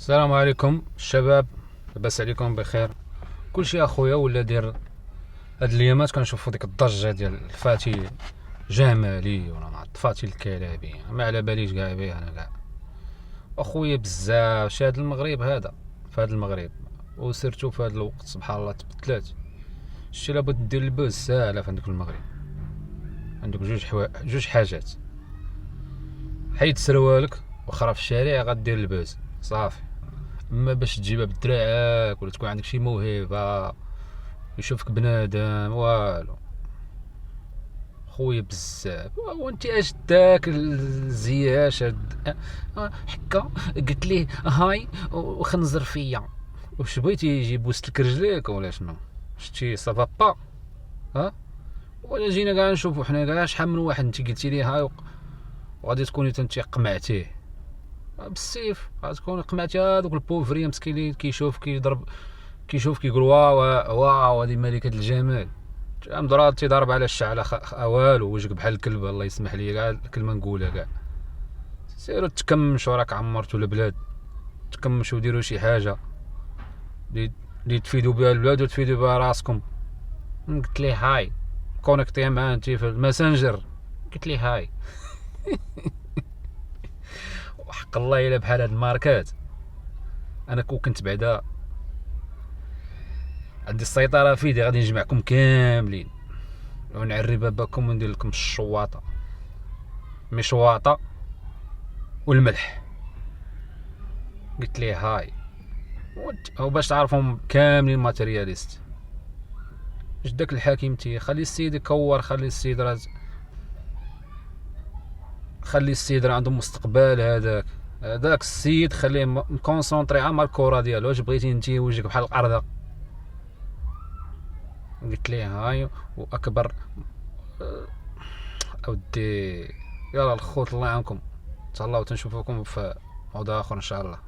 السلام عليكم الشباب، لاباس عليكم بخير؟ كلشي اخويا ولا داير هاد الايامات كنشوفوا ديك الضجه ديال الفاتي جمالي ولا مع الفاتي الكلابي، ما على باليش كاع به انا كاع اخويا بزاف شي هاد المغرب هذا. في هاد المغرب وسيرتو في هاد الوقت سبحان الله تبدلات. شتي لابد دير البوز ساهله في عندك المغرب، عندك جوج حاجات: حيد سروالك وخرا في الشارع غدير البوز صافي. اما باش تجيبها بدراعك ولا تكون عندك شي موهبه يشوفك بنادم والو خويا بزاف. وانت اش داك الزياش حكا قلت ليه هاي وخنزر فيا واش بغيتي يجي بوست لك رجليك ولا شنو؟ شتي صافا با ها؟ ولا جينا كاع نشوفو حنا كاع شحال من واحد انت قلتي ليه هاي وغادي تكوني انت قمعتيه بالسيف، غتكون قمعتي هذوك البوفري مسكين اللي كيشوف كيضرب كيشوف كيقول واو هذه ملكة الجمال. مضرات تيضرب على الشعلة والو وجهك بحال الكلب، الله يسمح لي كاع الكلمة نقولها كاع. سيروا تكمشوا راك عمرتوا البلاد، تكمشوا ديروا شي حاجة اللي تفيدوا بها البلاد وتفيدوا بها راسكم. قلت لي هاي كونيكتي معاه انت في الماسنجر، قلت لي هاي وحق الله الا بحال هاد الماركات انا كنت بعدا عندي السيطرة في يدي غادي نجمعكم كاملين ونعري باباكم وندير لكم الشواطة مشواطة والملح. قلت ليه هاي وباش تعرفهم كاملين ماتيرياليست. اش داك الحاكم تي خلي السيد يكور، خلي السيد راه عنده مستقبل. هذاك السيد خليه مكونسونطري على الكره ديالو. واش بغيتي انتي وجهك بحال الارض؟ قلت ليه هاي واكبر اودي. يلا الخوت الله يعاونكم، تهلاو تنشوفكم في موضوع اخر ان شاء الله.